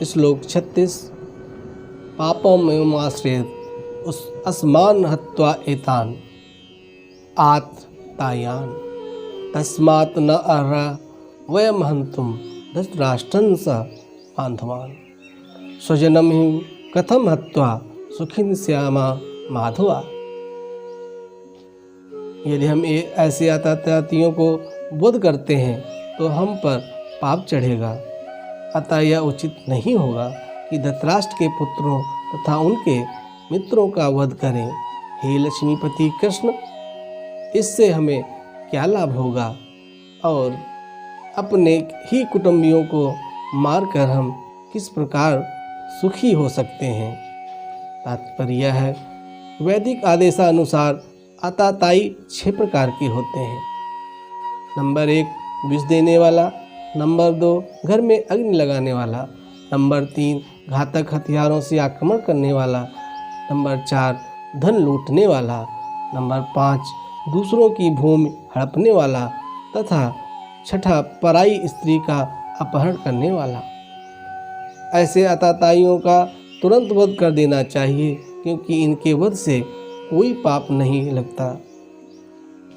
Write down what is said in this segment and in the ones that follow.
श्लोक 36। पापमेवाश्रयेत् उस अस्मान् हत्वा एतान् आततायान् तस्मात् न अर्ह वयं हन्तुं धृतराष्ट्रं स बान्धवान् स्वजनं हि कथं हत्वा सुखिन स्यामा माधवा। यदि हम ऐसे आतताइयों को बोध करते हैं तो हम पर पाप चढ़ेगा। अतः यह उचित नहीं होगा कि धृतराष्ट्र के पुत्रों तथा उनके मित्रों का वध करें। हे लक्ष्मीपति कृष्ण, इससे हमें क्या लाभ होगा और अपने ही कुटुंबियों को मारकर हम किस प्रकार सुखी हो सकते हैं। तात्पर्य यह है, वैदिक आदेशानुसार आतताई 6 प्रकार के होते हैं। नंबर 1 विष देने वाला, नंबर 2 घर में अग्नि लगाने वाला, नंबर 3 घातक हथियारों से आक्रमण करने वाला, नंबर 4 धन लूटने वाला, नंबर 5 दूसरों की भूमि हड़पने वाला तथा छठा पराई स्त्री का अपहरण करने वाला। ऐसे आतताइयों का तुरंत वध कर देना चाहिए, क्योंकि इनके वध से कोई पाप नहीं लगता।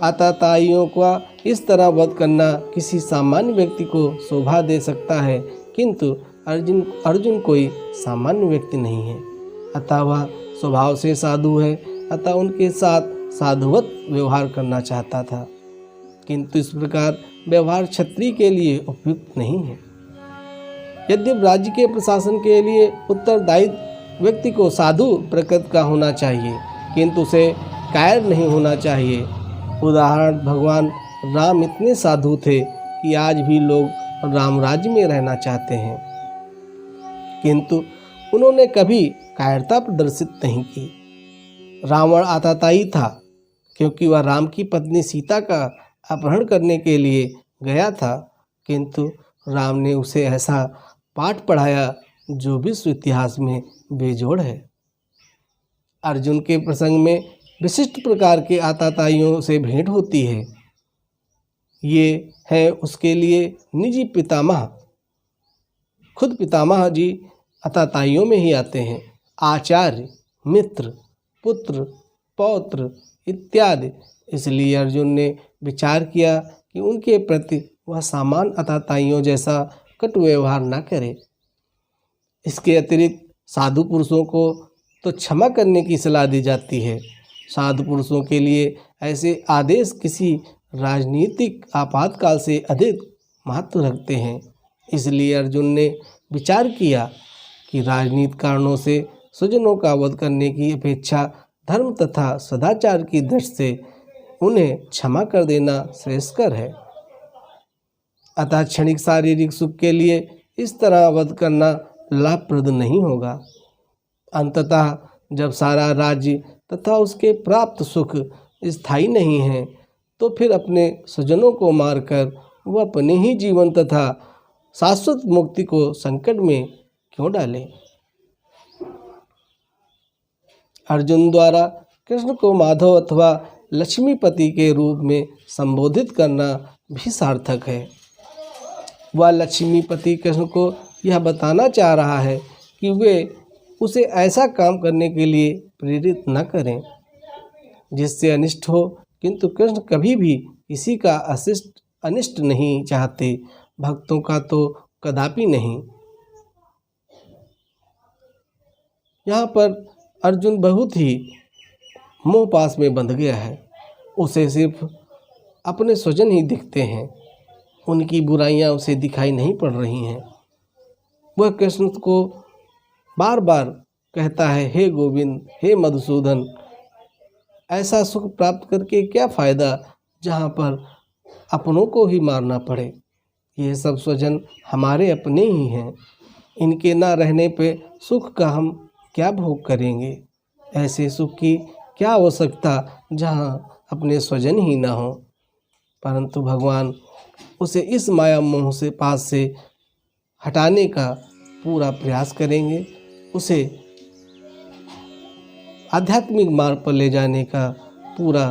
आतताइयों का इस तरह वध करना किसी सामान्य व्यक्ति को शोभा दे सकता है, किंतु अर्जुन कोई सामान्य व्यक्ति नहीं है। अतः वह स्वभाव से साधु है, अतः उनके साथ साधुवत व्यवहार करना चाहता था, किंतु इस प्रकार व्यवहार क्षत्रिय के लिए उपयुक्त नहीं है। यद्यपि राज्य के प्रशासन के लिए उत्तरदायी व्यक्ति को साधु प्रकृति का होना चाहिए, किंतु उसे कायर नहीं होना चाहिए। उदाहरण, भगवान राम इतने साधु थे कि आज भी लोग राम राज्य में रहना चाहते हैं, किंतु उन्होंने कभी कायरता प्रदर्शित नहीं की। रावण आतताई था, क्योंकि वह राम की पत्नी सीता का अपहरण करने के लिए गया था, किंतु राम ने उसे ऐसा पाठ पढ़ाया जो विश्व इतिहास में बेजोड़ है। अर्जुन के प्रसंग में विशिष्ट प्रकार के आतताइयों से भेंट होती है। ये है उसके लिए निजी पितामह। खुद पितामह जी आतताइयों में ही आते हैं। आचार्य, मित्र, पुत्र, पौत्र इत्यादि। इसलिए अर्जुन ने विचार किया कि उनके प्रति वह सामान्य आतताइयों जैसा कटु व्यवहार न करे। इसके अतिरिक्त साधु पुरुषों को तो क्षमा करने की सलाह दी जाती है। साधु पुरुषों के लिए ऐसे आदेश किसी राजनीतिक आपातकाल से अधिक महत्व रखते हैं। इसलिए अर्जुन ने विचार किया कि राजनीतिक कारणों से स्वजनों का वध करने की अपेक्षा धर्म तथा सदाचार की दृष्टि से उन्हें क्षमा कर देना श्रेयस्कर है। अतः क्षणिक शारीरिक सुख के लिए इस तरह वध करना लाभप्रद नहीं होगा। अंततः जब सारा राज्य तथा उसके प्राप्त सुख स्थायी नहीं है, तो फिर अपने स्वजनों को मारकर वह अपने ही जीवन तथा शाश्वत मुक्ति को संकट में क्यों डाले। अर्जुन द्वारा कृष्ण को माधव अथवा लक्ष्मीपति के रूप में संबोधित करना भी सार्थक है। वह लक्ष्मीपति कृष्ण को यह बताना चाह रहा है कि वे उसे ऐसा काम करने के लिए प्रेरित न करें जिससे अनिष्ट हो, किंतु कृष्ण कभी भी किसी का अनिष्ट नहीं चाहते, भक्तों का तो कदापि नहीं। यहाँ पर अर्जुन बहुत ही मोहपाश में बंध गया है। उसे सिर्फ अपने स्वजन ही दिखते हैं, उनकी बुराइयां उसे दिखाई नहीं पड़ रही हैं। वह कृष्ण को बार बार कहता है, हे गोविंद, हे मधुसूदन। ऐसा सुख प्राप्त करके क्या फ़ायदा जहाँ पर अपनों को ही मारना पड़े। ये सब स्वजन हमारे अपने ही हैं, इनके ना रहने पे सुख का हम क्या भोग करेंगे। ऐसे सुख की क्या आवश्यकता जहाँ अपने स्वजन ही ना हो। परंतु भगवान उसे इस माया मोह से पास से हटाने का पूरा प्रयास करेंगे, उसे आध्यात्मिक मार्ग पर ले जाने का पूरा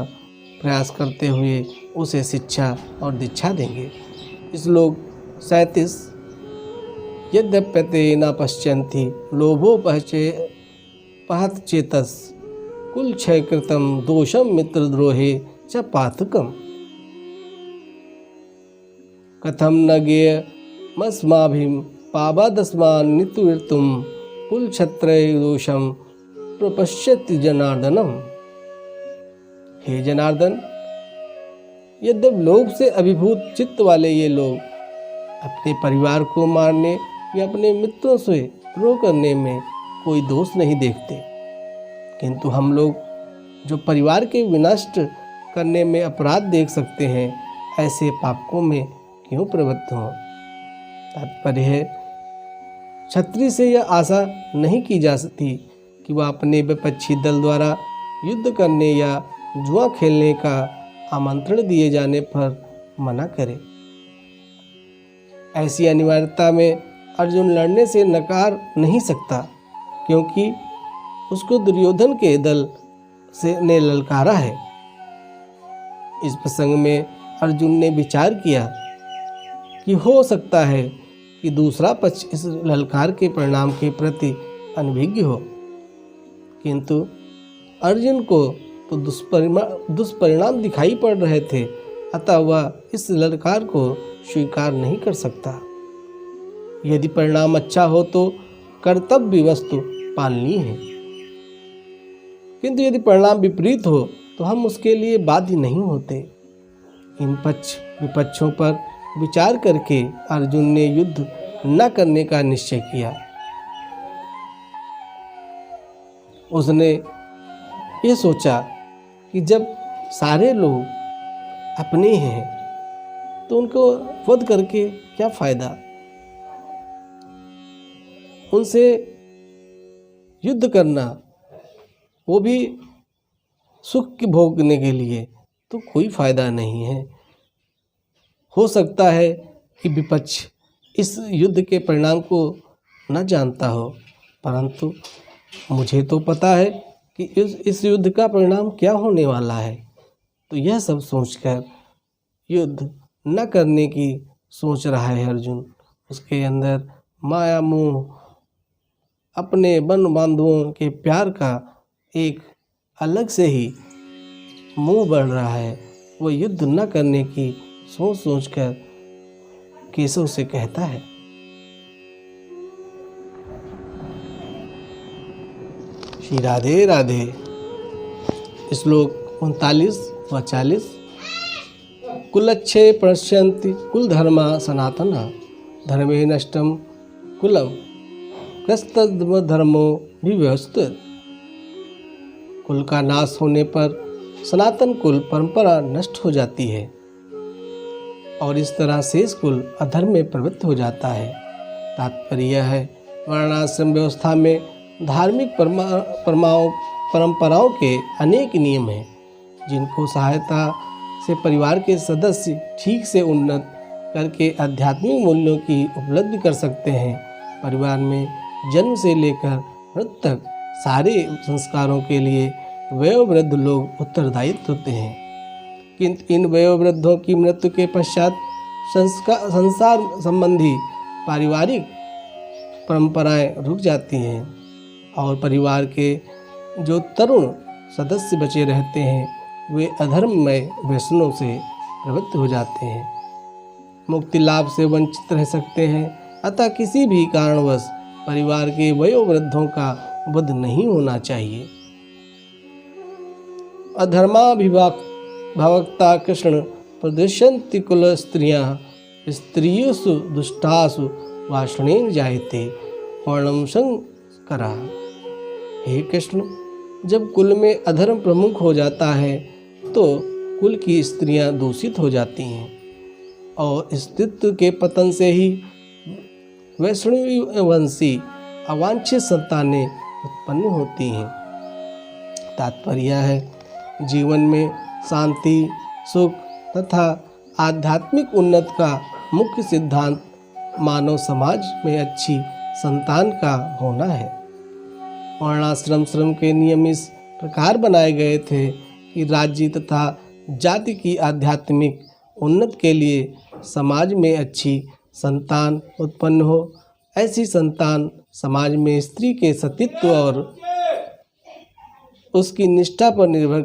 प्रयास करते हुए उसे शिक्षा और दीक्षा देंगे। श्लोक 37। यद्यप्यते न पश्यन्ति लोभोपहत चेतस कुल क्षय कृतम दोषम मित्रद्रोहे च पातकम कथम न गेयमस्माभिं पावादस्मान् नितुर्तुम कुल क्षत्रय दोषम प्रपश्यति जनार्दनम। हे जनार्दन, यद्यप लोभ से अभिभूत चित्त वाले ये लोग अपने परिवार को मारने या अपने मित्रों से द्रोह करने में कोई दोष नहीं देखते, किंतु हम लोग जो परिवार के विनष्ट करने में अपराध देख सकते हैं, ऐसे पापों में क्यों प्रवृत्त हों। तात्पर्य है, क्षत्रिय से यह आशा नहीं की जा सकती कि वह अपने विपक्षी दल द्वारा युद्ध करने या जुआ खेलने का आमंत्रण दिए जाने पर मना करे। ऐसी अनिवार्यता में अर्जुन लड़ने से नकार नहीं सकता, क्योंकि उसको दुर्योधन के दल ने ललकारा है। इस प्रसंग में अर्जुन ने विचार किया कि हो सकता है कि दूसरा पक्ष इस ललकार के परिणाम के प्रति अनभिज्ञ हो, किंतु अर्जुन को तो दुष्परिणाम दिखाई पड़ रहे थे, अतः वह इस ललकार को स्वीकार नहीं कर सकता। यदि परिणाम अच्छा हो तो कर्तव्य वस्तु पालनी है, किंतु यदि परिणाम विपरीत हो तो हम उसके लिए बाध्य नहीं होते। इन पक्ष विपक्षों पर विचार करके अर्जुन ने युद्ध न करने का निश्चय किया। उसने ये सोचा कि जब सारे लोग अपने हैं तो उनको वध करके क्या फायदा, उनसे युद्ध करना वो भी सुख के भोगने के लिए, तो कोई फायदा नहीं है। हो सकता है कि विपक्ष इस युद्ध के परिणाम को न जानता हो, परंतु मुझे तो पता है कि इस युद्ध का परिणाम क्या होने वाला है। तो यह सब सोचकर युद्ध न करने की सोच रहा है अर्जुन। उसके अंदर माया मोह, अपने बन बांधवों के प्यार का एक अलग से ही मोह बढ़ रहा है। वो युद्ध न करने की सोच सोचकर केशव से कहता है, श्री राधे राधे। श्लोक 39 व 40। कुलच्छे पश्यन्ति कुल धर्मा सनातना धर्मे नष्टम कुलम कस्तधर्मो विव्यवस्थित। कुल का नाश होने पर सनातन कुल परंपरा नष्ट हो जाती है और इस तरह शेष कुल अधर्म में प्रवृत्त हो जाता है। तात्पर्य यह है, वर्णाश्रम व्यवस्था में धार्मिक परंपराओं के अनेक नियम हैं, जिनको सहायता से परिवार के सदस्य ठीक से उन्नत करके आध्यात्मिक मूल्यों की उपलब्धि कर सकते हैं। परिवार में जन्म से लेकर मृत्यु तक सारे संस्कारों के लिए वयोवृद्ध लोग उत्तरदायित्व होते हैं, किंतु इन वयोवृद्धों की मृत्यु के पश्चात संसार संबंधी पारिवारिक परंपराएं रुक जाती हैं और परिवार के जो तरुण सदस्य बचे रहते हैं वे अधर्ममय व्यसनों से प्रवृत्त हो जाते हैं, मुक्ति लाभ से वंचित रह सकते हैं। अतः किसी भी कारणवश परिवार के वयोवृद्धों का वध नहीं होना चाहिए। अधर्माभिभावकता कृष्ण प्रदर्शन्ति कुल स्त्रियों दुष्टासु वाषणेन जायते वर्णम संकरा। हे कृष्ण, जब कुल में अधर्म प्रमुख हो जाता है तो कुल की स्त्रियां दूषित हो जाती हैं और अस्तित्व के पतन से ही वैष्णववंशी अवांछित संतानें उत्पन्न होती हैं। तात्पर्य है, जीवन में शांति, सुख तथा आध्यात्मिक उन्नति का मुख्य सिद्धांत मानव समाज में अच्छी संतान का होना है। वर्णाश्रम श्रम के नियम इस प्रकार बनाए गए थे कि राज्य तथा जाति की आध्यात्मिक उन्नति के लिए समाज में अच्छी संतान उत्पन्न हो। ऐसी संतान समाज में स्त्री के सतीत्व और उसकी निष्ठा पर निर्भर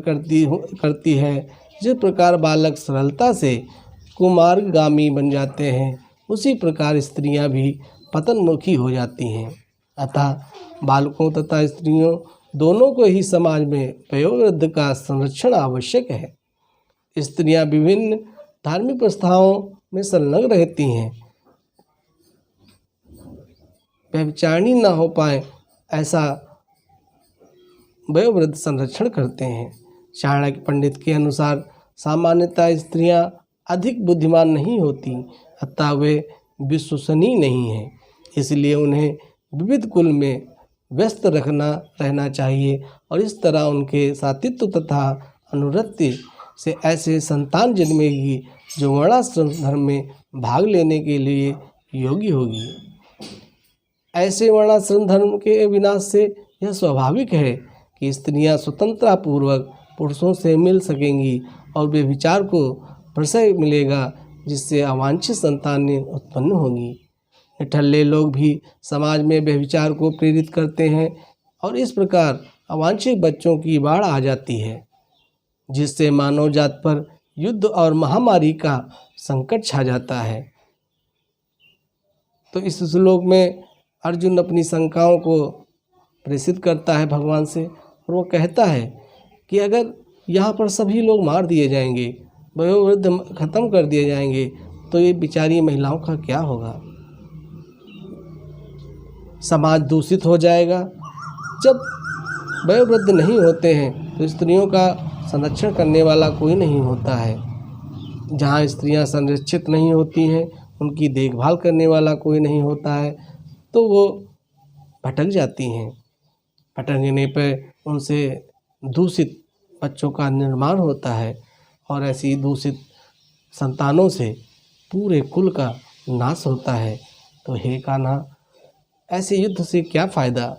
करती है। जिस प्रकार बालक सरलता से कुमार्गामी बन जाते हैं, उसी प्रकार स्त्रियां भी पतनमुखी हो जाती हैं। अतः बालकों तथा स्त्रियों दोनों को ही समाज में वयोवृद्ध का संरक्षण आवश्यक है। स्त्रियां विभिन्न धार्मिक प्रथाओं में संलग्न रहती हैं, व्यभिचारिणी न हो पाए ऐसा वयोवृद्ध संरक्षण करते हैं। चाणक्य पंडित के अनुसार सामान्यतः स्त्रियां अधिक बुद्धिमान नहीं होती, अतः वे विश्वसनीय नहीं हैं, इसलिए उन्हें विविध कुल में व्यस्त रहना चाहिए और इस तरह उनके सातित्व तथा अनुरक्ति से ऐसे संतान जन्मेगी जो वर्णाश्रम धर्म में भाग लेने के लिए योग्य होगी। ऐसे वर्णाश्रम धर्म के विनाश से यह स्वाभाविक है कि स्त्रियां स्वतंत्रता पूर्वक पुरुषों से मिल सकेंगी और वे विचार को प्रशय मिलेगा, जिससे अवांछित संतानें उत्पन्न होगी। निठल्ले लोग भी समाज में व्यभिचार को प्रेरित करते हैं और इस प्रकार अवांछित बच्चों की बाढ़ आ जाती है, जिससे मानव जात पर युद्ध और महामारी का संकट छा जाता है। तो इस श्लोक में अर्जुन अपनी शंकाओं को प्रेषित करता है भगवान से और वो कहता है कि अगर यहाँ पर सभी लोग मार दिए जाएंगे, वयोवृद्ध खत्म कर दिए जाएंगे, तो ये बेचारी महिलाओं का क्या होगा? समाज दूषित हो जाएगा। जब वयोवृद्ध नहीं होते हैं तो स्त्रियों का संरक्षण करने वाला कोई नहीं होता है। जहाँ स्त्रियां संरक्षित नहीं होती हैं, उनकी देखभाल करने वाला कोई नहीं होता है, तो वो भटक जाती हैं। भटकने पर उनसे दूषित बच्चों का निर्माण होता है और ऐसी दूषित संतानों से पूरे कुल का नाश होता है। तो हे कान्हा, ऐसे युद्ध से क्या फ़ायदा?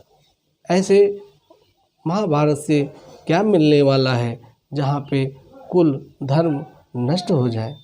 ऐसे महाभारत से क्या मिलने वाला है जहाँ पे कुल धर्म नष्ट हो जाए?